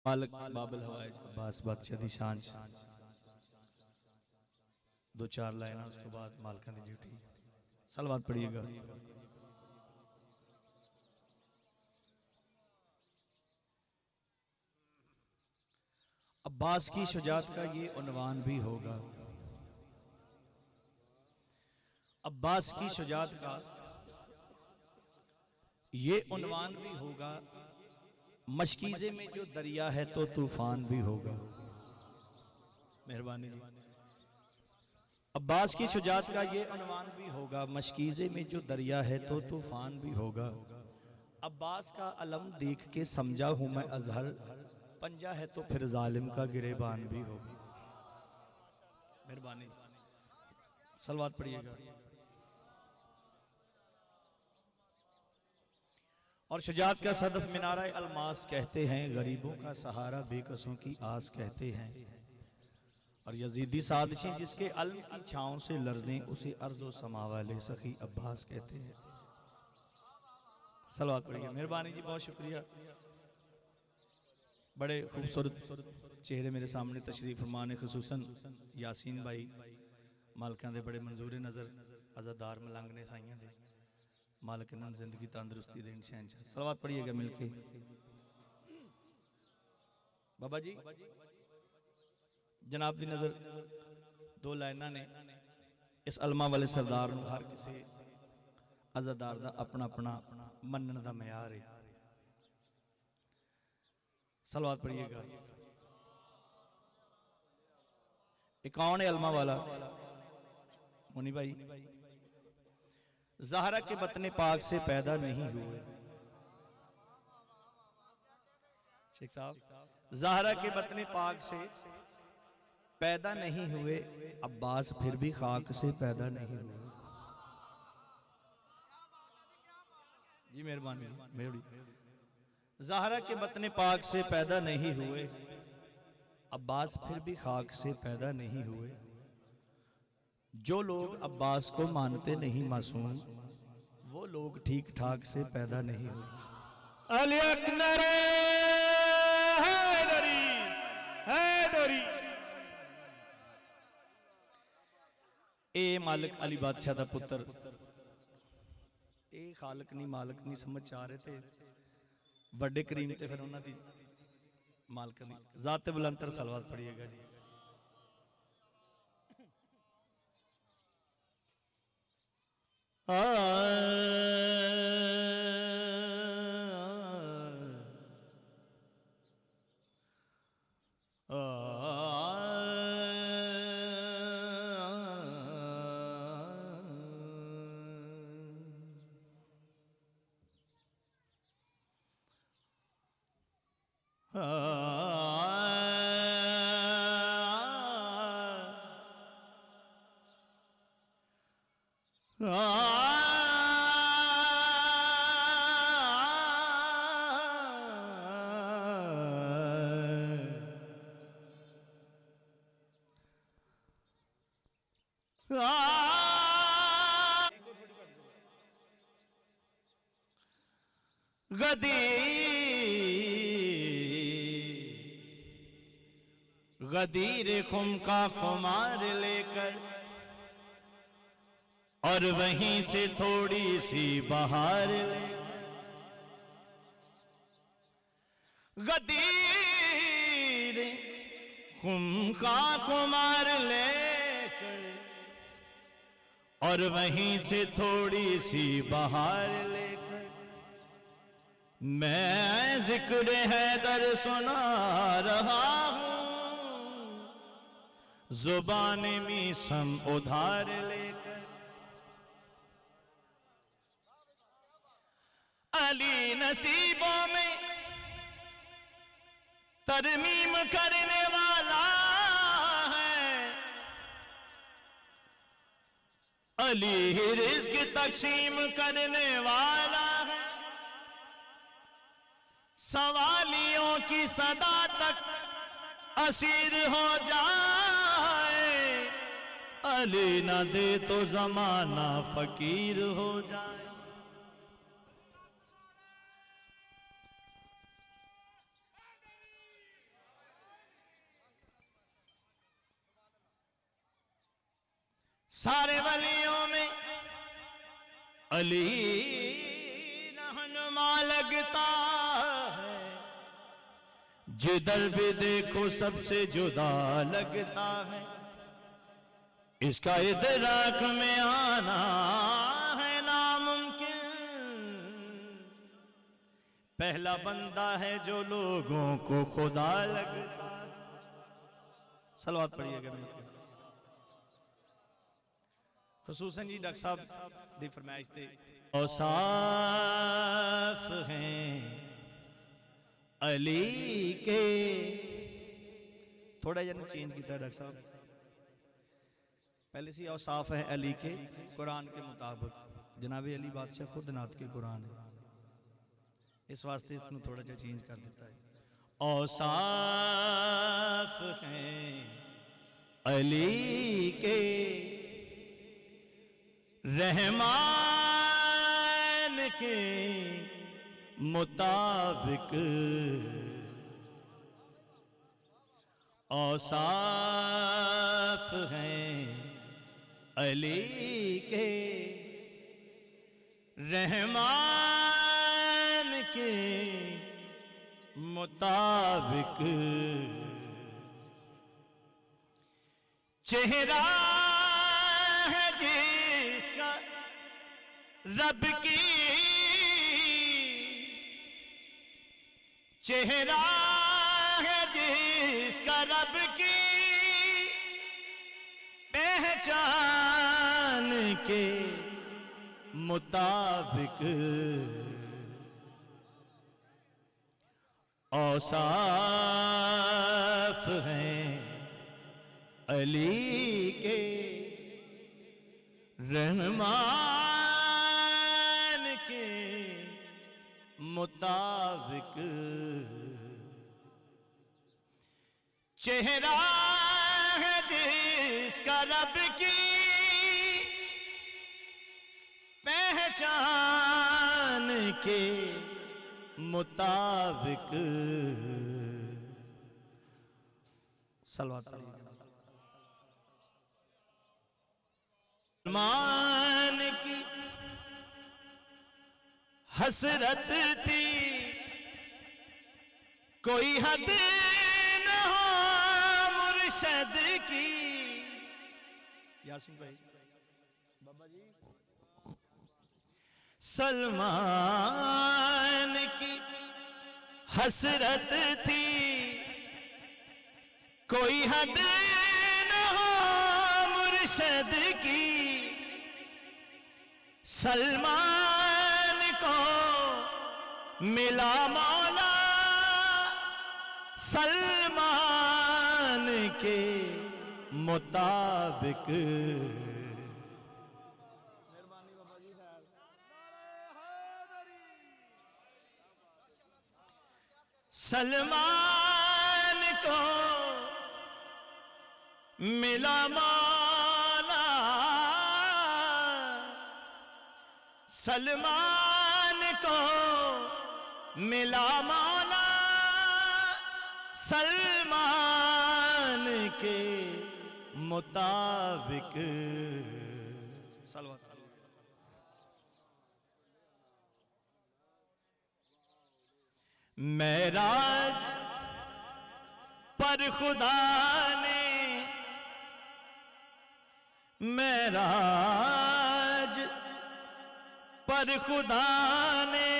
मालिक बाबल हवाइज अब्बास बादशाह दी शान दो चार लाइन उसके बाद मालिका दी ड्यूटी सलवात पढ़िएगा। अब्बास की शुजात का ये उन्वान भी होगा, अब्बास की शुजात का ये उन्वान भी होगा। मशकीज़े में जो दरिया है तो तूफान भी होगा। मेहरबानी जी। अब्बास की शुजात का ये उन्वान भी होगा, मशकीज़े में जो दरिया है तो तूफान भी होगा। अब्बास का अलम देख के समझा हूं मैं अजहर, पंजा है तो फिर जालिम का गिरेबान भी होगा। मेहरबानी सलवात पढ़िएगा। और शुजात का सदफ मिनारा अलमास कहते हैं, गरीबों का सहारा बेकसों की आस कहते हैं। और यजीदी सादशी जिसके अलम की छांव से लर्जें उसे अर्ज़ो समा वाले सखी अब्बास कहते हैं। सलवात पढ़िए। मेहरबानी जी, बहुत शुक्रिया। बड़े खूबसूरत चेहरे मेरे सामने तशरीफ फरमाने, खुसूसन यासीन भाई मालकां दे बड़े मंजूर नज़र अज़ादार मलंग ने साइयां दे मालिक ने जिंदगी तंदुरुस्ती देन शहनशाह। सलवात पढ़िएगा मिलके। बाबा जी जनाब दी नजर दो लाइना ने इस अलमा वाले सरदार नूं हर किसी अज़ादार दा अपना अपना मनन दा मयार है। सलवात पढ़िएगा। ये कौन है अलमा वाला? मुनी भाई। ज़हरा के बतने पाक से पैदा नहीं हुए, शेख साहब, ज़हरा के बतने पाक से पैदा नहीं हुए, अब्बास फिर भी खाक से पैदा नहीं हुए। जी मेहरबानी मेरी। ज़हरा के बतने पाक से पैदा नहीं हुए, अब्बास फिर भी खाक से पैदा नहीं हुए। जो लोग अब्बास को मानते नहीं मासूम, वो लोग ठीक ठाक से पैदा नहीं हुए। अली अकबर हैदरी हैदरी। ए मालिक अली बादशाह दा पुत्र, ए खालक नहीं मालिक नहीं समझ आ रहे थे बड़े करीम ते फिर उन्हां दी मालिक दी ज़ात बुलंदतर सलवात पढ़िएगा जी। गदीर खुम का खुमार लेकर और वहीं से थोड़ी सी बहार ले, गदीर खुम का खुमार लेकर और वहीं से थोड़ी सी बहार लेकर मैं जिक्र हैदर सुना रहा हूं, जुबान मीसम उधार लेकर। अली नसीबों में तरमीम करने वाला है, अली रिज़्क़ तक़सीम करने वाला है। सवालियों की सदा तक असीर हो जाए, अली न दे तो जमाना फकीर हो जाए। सारे वलियों में अली रहनुमा लगता है, जिधर भी देखो सबसे जुदा लगता है। इसका इदराक में आना है नामुमकिन, पहला बंदा है जो लोगों को खुदा लगता है। सलवात पढ़िएगा मेरे को। खुसूसन जी डॉक्टर साहब दी फरमाइश ते औसाफ हैं अली के, थोड़ा जन चेंज किया डॉक्टर साहब, पहले से औसाफ है अली के कुरान के मुताबिक, जनाब अली बादशाह खुद नात के कुरान है, इस वास्ते इसमें थोड़ा सा चेंज कर देता है। औसाफ हैं अली के रहमान के मुताबिक, औसाफ हैं अली के रहमान के मुताबिक। चेहरा है जिसका रब की, चेहरा है जिसका रब की पहचान के मुताबिक। औसाफ हैं अली के रहमान के मुताबिक। चेहरा है जिसका रब की पहचान के मुताबिक। सलवात मान की हसरत थी, कोई हद न हो मुर्शद की। यासीन भाई बाबा जी। सलमान की हसरत थी, कोई हद न हो मुर्शद की। सलमान को मिला मौला सलमान के मुताबिक। सलमान को मिला मौला सलमान को मिला मौला सलमान के मुताबिक। सलवा मेराज पर खुदा ने, मेराज पर खुदा ने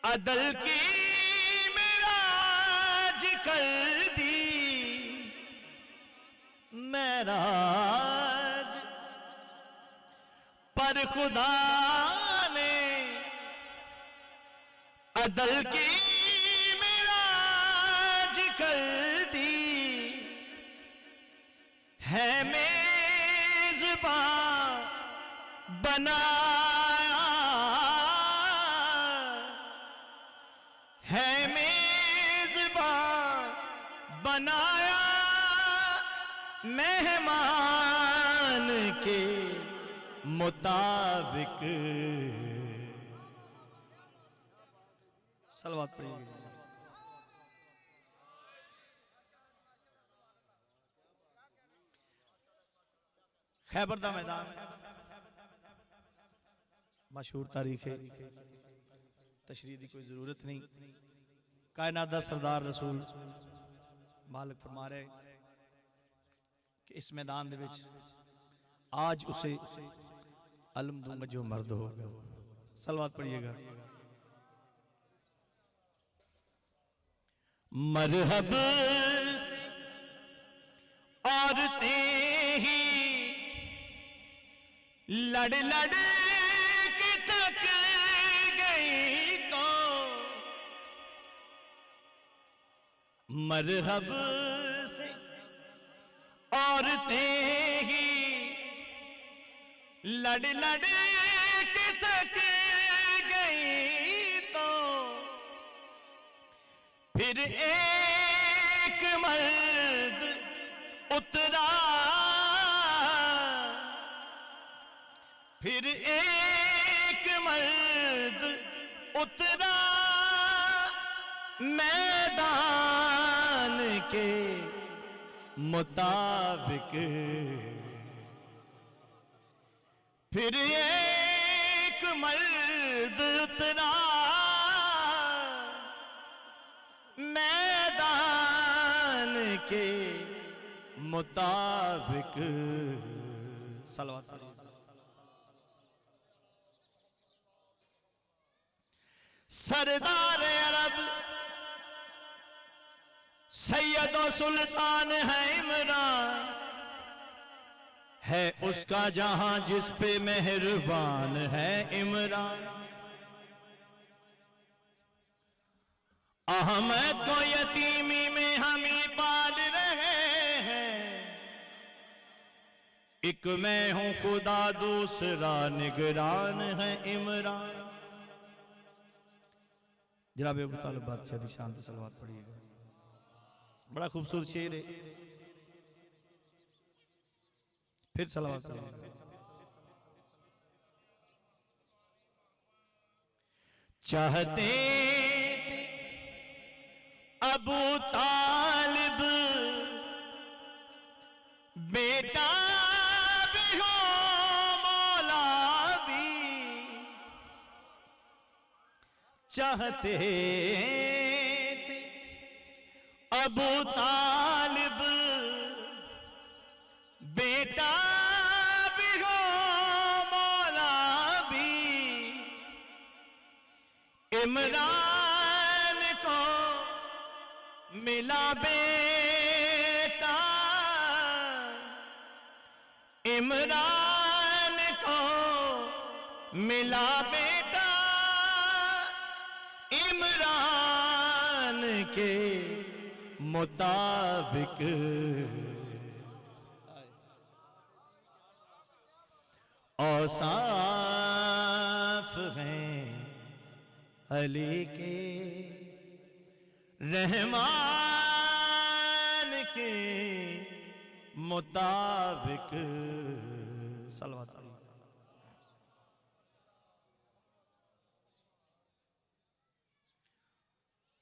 अदल की मेराज कर दी। मेराज पर खुदा ने अदल की मेराज कर दी। है मेज़बान बनाया, है मेज़बान बनाया मेहमान के मुताबिक। सलवात पढ़िएगा। खैबर दा मैदान मशहूर तारीख है, तशरीह की कोई जरूरत नहीं। कायनात दा सरदार रसूल मालिक फरमा रहे कि इस मैदान दे विच आज उसे अलम दूंगा जो मर्द होगा। सलवात पढ़िएगा। मरहब से औरतें ही लड़ लड़ के थक गई तो मरहब से औरतें ही लड़ लड़ के थक गई तो फिर एक मर्द उतरा, फिर एक मर्द उतरा मैदान के मुताबिक। फिर एक मर्द उतरा मैदान के मुताबिक। सलवात सरदार अरब सैयद सुल्तान है इमरान, है उसका जहां जिस पे मेहरबान है इमरान। अहमद को यतीमी में हम ही पाल रहे हैं, एक मैं हूं खुदा दूसरा निगरान है इमरान। जनाब अबू तालिब बादशाह दी शान ते सलवात पढ़िएगा। बड़ा खूबसूरत शेर है, फिर सलवात पढ़िएगा। चाहते थे अबू तालिब बेटा भी हो मौला भी, चाहते थे अबू तालिब बेटा भी हो मौला भी। इमरान को मिला बेटा, इमरान को मिला बेटा, इमरान के मुताबिक। औसाफ हैं अली के रहमान के मुताबिक। सलवात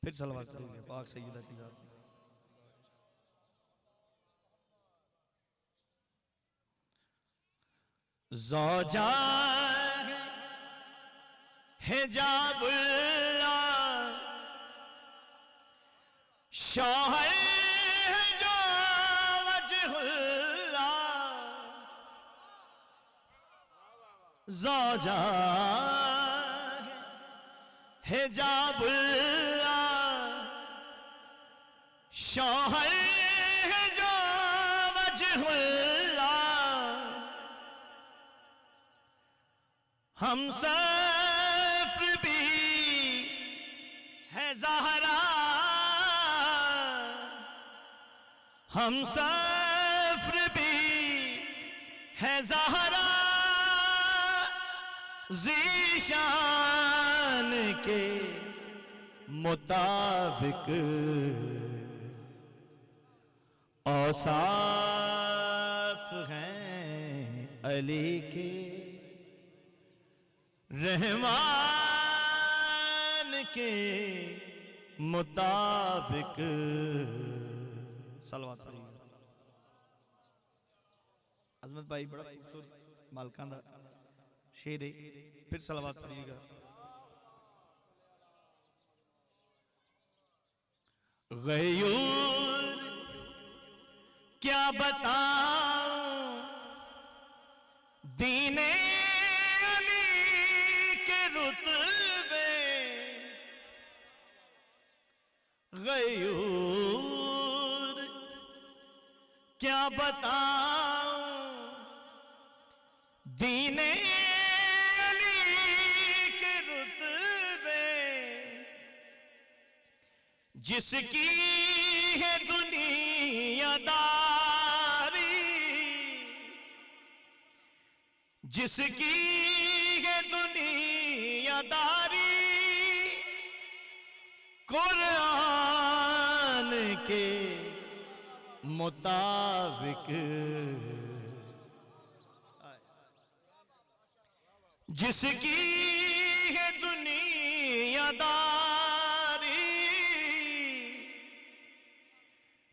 फिर सलवात करेंगे पाक सैयदा की जात। ज़ौजा हिजाबुल्लाह, शौहर है जो वजहुल्लाह। ज़ौजा हिजाबुल्लाह, शौहर है जो वजहुल्लाह। हम सफ भी है ज़हरा, हम सफ्र भी है ज़हरा, ज़ीशान के मुताबिक। औसाफ हैं अली के रहमान के मुताबिक। सलवात अजमत भाई बड़ा खूबसूरत मालकां दा शेर है, फिर सलावत पढ़िएगा। गयूर क्या बताऊं दीने अली के रुतबे, गयूर क्या बताऊं दीने अली के रुतबे, जिसकी है दुनियादारी, जिसकी है दुनियादारी, कुरान के मुताबिक, जिसकी है दुनियादारी,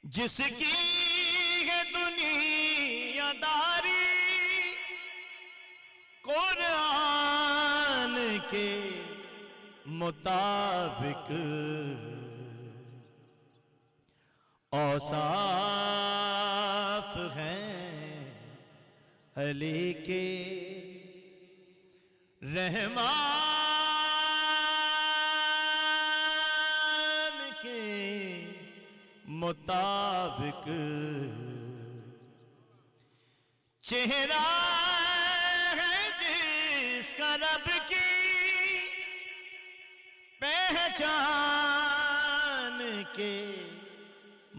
जिसकी है दुनियादारी, कुरान के मुताबिक, औसाफ हैं अली के रहमान के मुताबिक, चेहरा है जिसका रब की पहचान के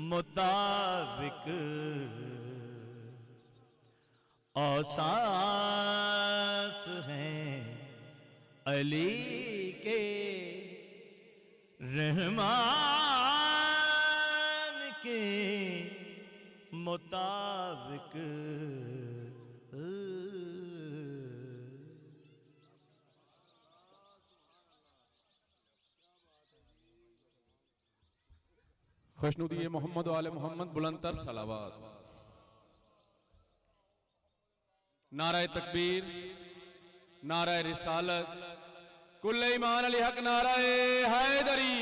मुताबिक, औसाफ हैं अली के रहमान के मुताबिक। खुशनुदी मोहम्मद वाले मोहम्मद बुलंदतर सलावत। नाराए तकबीर, नाराए रिसालत, कुल्ले ईमान अली हक, नाराए हैदरी।